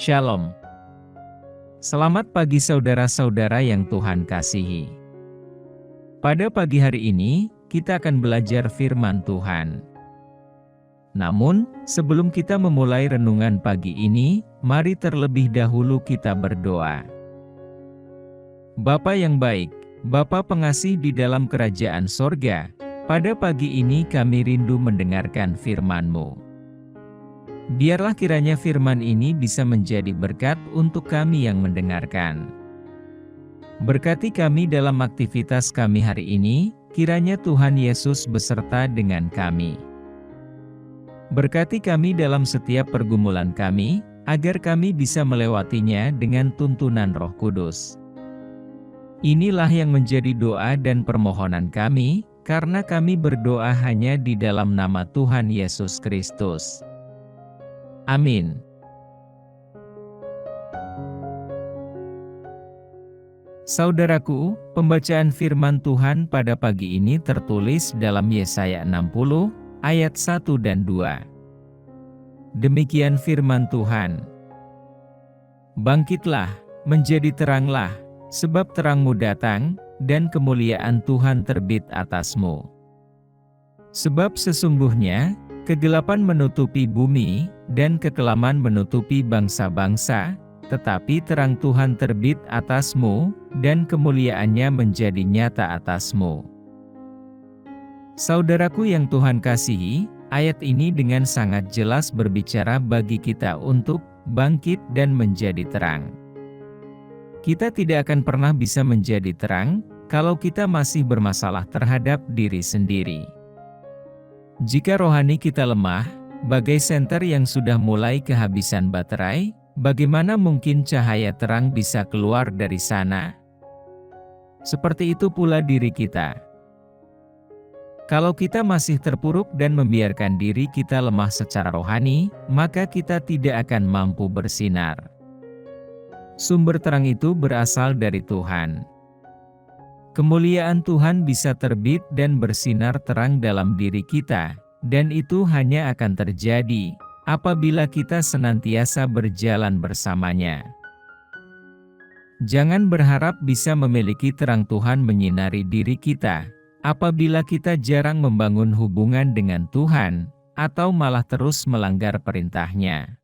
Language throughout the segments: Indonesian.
Shalom. Selamat pagi saudara-saudara yang Tuhan kasihi. Pada pagi hari ini, kita akan belajar firman Tuhan. Namun, sebelum kita memulai renungan pagi ini, mari terlebih dahulu kita berdoa. Bapa yang baik, Bapa pengasih di dalam kerajaan sorga, pada pagi ini kami rindu mendengarkan firman-Mu. Biarlah kiranya firman ini bisa menjadi berkat untuk kami yang mendengarkan. Berkati kami dalam aktivitas kami hari ini, kiranya Tuhan Yesus beserta dengan kami. Berkati kami dalam setiap pergumulan kami, agar kami bisa melewatinya dengan tuntunan Roh Kudus. Inilah yang menjadi doa dan permohonan kami, karena kami berdoa hanya di dalam nama Tuhan Yesus Kristus. Amin. Saudaraku, pembacaan firman Tuhan pada pagi ini tertulis dalam Yesaya 60, ayat 1 dan 2. Demikian firman Tuhan. Bangkitlah, menjadi teranglah, sebab terangmu datang, dan kemuliaan Tuhan terbit atasmu. Sebab sesungguhnya, kegelapan menutupi bumi, dan kekelaman menutupi bangsa-bangsa, tetapi terang Tuhan terbit atasmu, dan kemuliaannya menjadi nyata atasmu. Saudaraku yang Tuhan kasihi, ayat ini dengan sangat jelas berbicara bagi kita untuk bangkit dan menjadi terang. Kita tidak akan pernah bisa menjadi terang, kalau kita masih bermasalah terhadap diri sendiri. Jika rohani kita lemah, bagai senter yang sudah mulai kehabisan baterai, bagaimana mungkin cahaya terang bisa keluar dari sana? Seperti itu pula diri kita. Kalau kita masih terpuruk dan membiarkan diri kita lemah secara rohani, maka kita tidak akan mampu bersinar. Sumber terang itu berasal dari Tuhan. Kemuliaan Tuhan bisa terbit dan bersinar terang dalam diri kita, dan itu hanya akan terjadi apabila kita senantiasa berjalan bersamanya. Jangan berharap bisa memiliki terang Tuhan menyinari diri kita, apabila kita jarang membangun hubungan dengan Tuhan, atau malah terus melanggar perintah-Nya.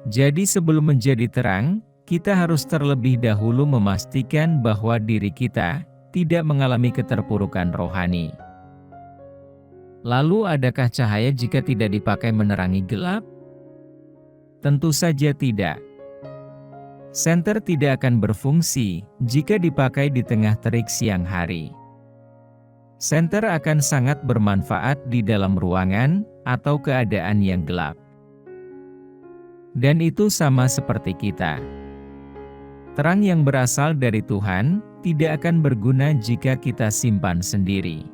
Jadi sebelum menjadi terang, kita harus terlebih dahulu memastikan bahwa diri kita tidak mengalami keterpurukan rohani. Lalu adakah cahaya jika tidak dipakai menerangi gelap? Tentu saja tidak. Senter tidak akan berfungsi jika dipakai di tengah terik siang hari. Senter akan sangat bermanfaat di dalam ruangan atau keadaan yang gelap. Dan itu sama seperti kita. Terang yang berasal dari Tuhan tidak akan berguna jika kita simpan sendiri.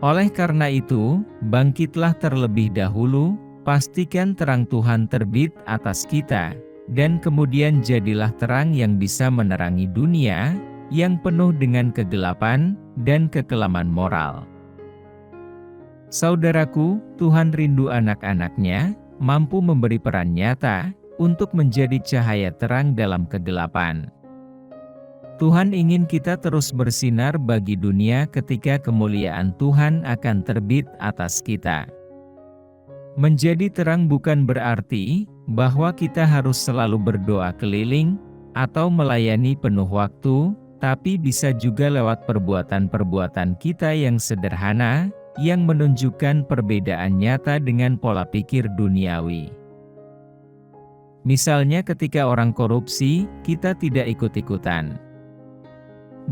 Oleh karena itu, bangkitlah terlebih dahulu, pastikan terang Tuhan terbit atas kita, dan kemudian jadilah terang yang bisa menerangi dunia, yang penuh dengan kegelapan dan kekelaman moral. Saudaraku, Tuhan rindu anak-anak-Nya, mampu memberi peran nyata, untuk menjadi cahaya terang dalam kegelapan. Tuhan ingin kita terus bersinar bagi dunia ketika kemuliaan Tuhan akan terbit atas kita. Menjadi terang bukan berarti bahwa kita harus selalu berdoa keliling atau melayani penuh waktu, tapi bisa juga lewat perbuatan-perbuatan kita yang sederhana, yang menunjukkan perbedaan nyata dengan pola pikir duniawi. Misalnya ketika orang korupsi, kita tidak ikut-ikutan.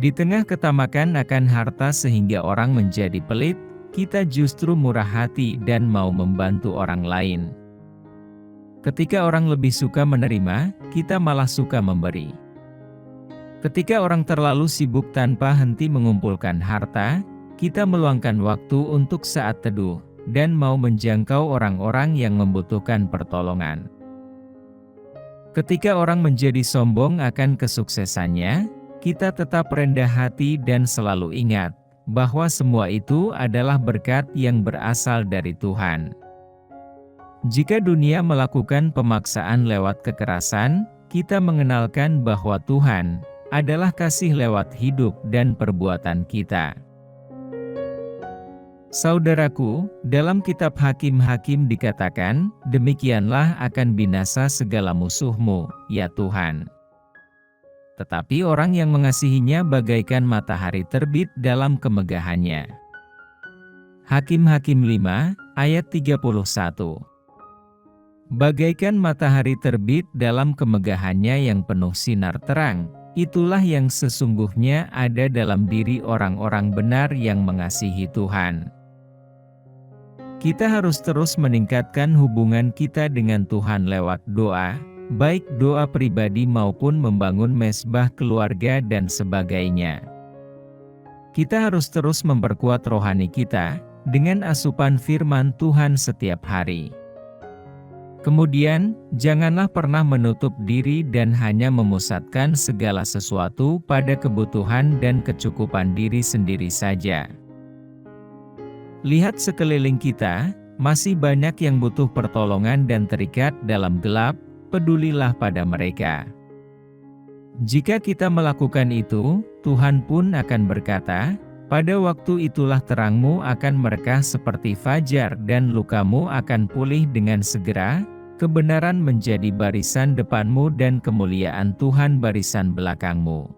Di tengah ketamakan akan harta sehingga orang menjadi pelit, kita justru murah hati dan mau membantu orang lain. Ketika orang lebih suka menerima, kita malah suka memberi. Ketika orang terlalu sibuk tanpa henti mengumpulkan harta, kita meluangkan waktu untuk saat teduh, dan mau menjangkau orang-orang yang membutuhkan pertolongan. Ketika orang menjadi sombong akan kesuksesannya, kita tetap rendah hati dan selalu ingat bahwa semua itu adalah berkat yang berasal dari Tuhan. Jika dunia melakukan pemaksaan lewat kekerasan, kita mengenalkan bahwa Tuhan adalah kasih lewat hidup dan perbuatan kita. Saudaraku, dalam kitab Hakim-Hakim dikatakan, demikianlah akan binasa segala musuhmu, ya Tuhan. Tetapi orang yang mengasihinya bagaikan matahari terbit dalam kemegahannya. Hakim-Hakim 5, ayat 31. Bagaikan matahari terbit dalam kemegahannya yang penuh sinar terang, itulah yang sesungguhnya ada dalam diri orang-orang benar yang mengasihi Tuhan. Kita harus terus meningkatkan hubungan kita dengan Tuhan lewat doa, baik doa pribadi maupun membangun mezbah keluarga dan sebagainya. Kita harus terus memperkuat rohani kita dengan asupan firman Tuhan setiap hari. Kemudian, janganlah pernah menutup diri dan hanya memusatkan segala sesuatu pada kebutuhan dan kecukupan diri sendiri saja. Lihat sekeliling kita, masih banyak yang butuh pertolongan dan terikat dalam gelap, pedulilah pada mereka. Jika kita melakukan itu, Tuhan pun akan berkata, pada waktu itulah terangmu akan merekah seperti fajar dan lukamu akan pulih dengan segera, kebenaran menjadi barisan depanmu dan kemuliaan Tuhan barisan belakangmu.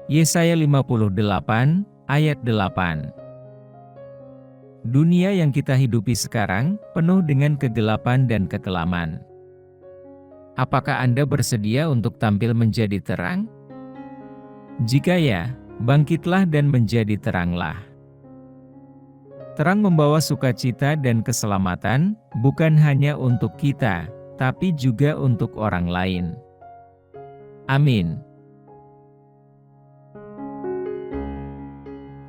Yesaya 58, ayat 8. Dunia yang kita hidupi sekarang, penuh dengan kegelapan dan kekelaman. Apakah Anda bersedia untuk tampil menjadi terang? Jika ya, bangkitlah dan menjadi teranglah. Terang membawa sukacita dan keselamatan, bukan hanya untuk kita, tapi juga untuk orang lain. Amin.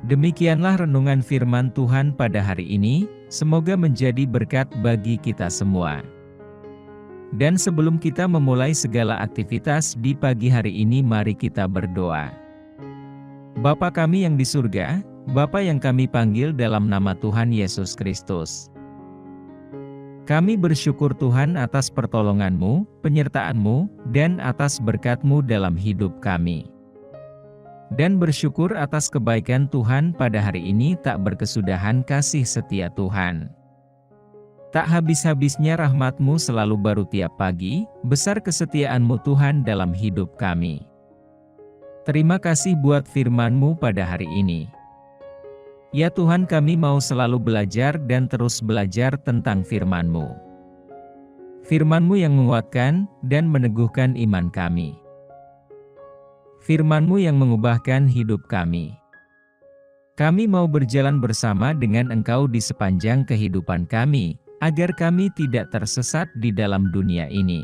Demikianlah renungan firman Tuhan pada hari ini, semoga menjadi berkat bagi kita semua. Dan sebelum kita memulai segala aktivitas di pagi hari ini, mari kita berdoa. Bapa kami yang di surga, Bapa yang kami panggil dalam nama Tuhan Yesus Kristus. Kami bersyukur Tuhan atas pertolongan-Mu, penyertaan-Mu, dan atas berkat-Mu dalam hidup kami. Dan bersyukur atas kebaikan Tuhan pada hari ini tak berkesudahan kasih setia Tuhan. Tak habis-habisnya rahmat-Mu selalu baru tiap pagi, besar kesetiaan-Mu Tuhan dalam hidup kami. Terima kasih buat firman-Mu pada hari ini. Ya Tuhan, kami mau selalu belajar dan terus belajar tentang firman-Mu. Firman-Mu yang menguatkan dan meneguhkan iman kami. Firman-Mu yang mengubahkan hidup kami. Kami mau berjalan bersama dengan Engkau di sepanjang kehidupan kami, agar kami tidak tersesat di dalam dunia ini.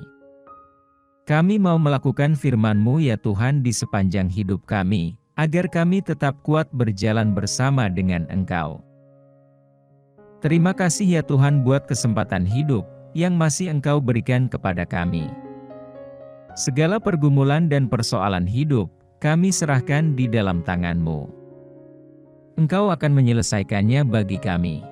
Kami mau melakukan firman-Mu ya Tuhan di sepanjang hidup kami, agar kami tetap kuat berjalan bersama dengan Engkau. Terima kasih ya Tuhan buat kesempatan hidup yang masih Engkau berikan kepada kami. Segala pergumulan dan persoalan hidup, kami serahkan di dalam tangan-Mu. Engkau akan menyelesaikannya bagi kami.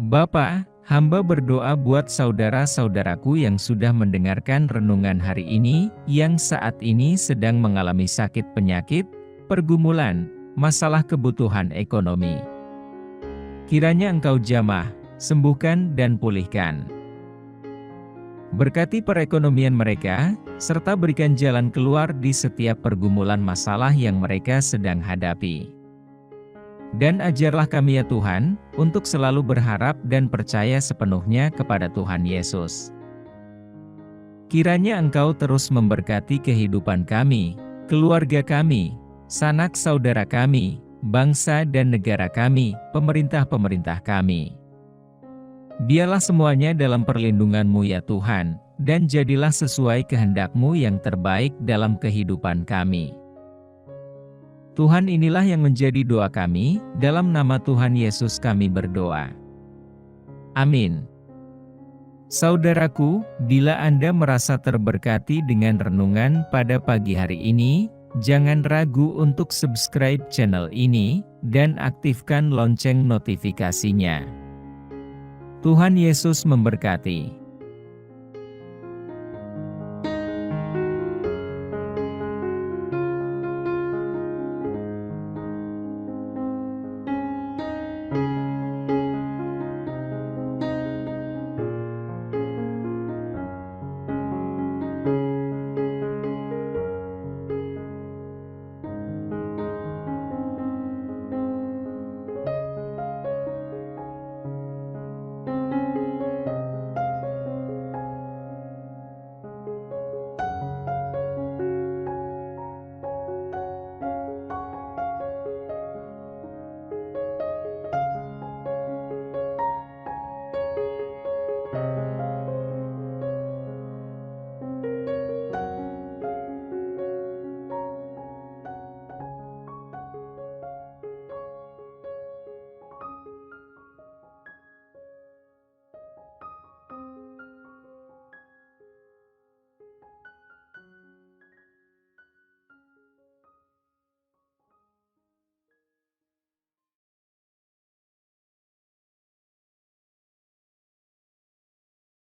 Bapa, hamba berdoa buat saudara-saudaraku yang sudah mendengarkan renungan hari ini, yang saat ini sedang mengalami sakit penyakit, pergumulan, masalah kebutuhan ekonomi. Kiranya Engkau jamah, sembuhkan dan pulihkan. Berkati perekonomian mereka, serta berikan jalan keluar di setiap pergumulan masalah yang mereka sedang hadapi. Dan ajarlah kami ya Tuhan, untuk selalu berharap dan percaya sepenuhnya kepada Tuhan Yesus. Kiranya Engkau terus memberkati kehidupan kami, keluarga kami, sanak saudara kami, bangsa dan negara kami, pemerintah-pemerintah kami. Biarlah semuanya dalam perlindungan-Mu ya Tuhan, dan jadilah sesuai kehendak-Mu yang terbaik dalam kehidupan kami. Tuhan, inilah yang menjadi doa kami, dalam nama Tuhan Yesus kami berdoa. Amin. Saudaraku, bila Anda merasa terberkati dengan renungan pada pagi hari ini, jangan ragu untuk subscribe channel ini, dan aktifkan lonceng notifikasinya. Tuhan Yesus memberkati.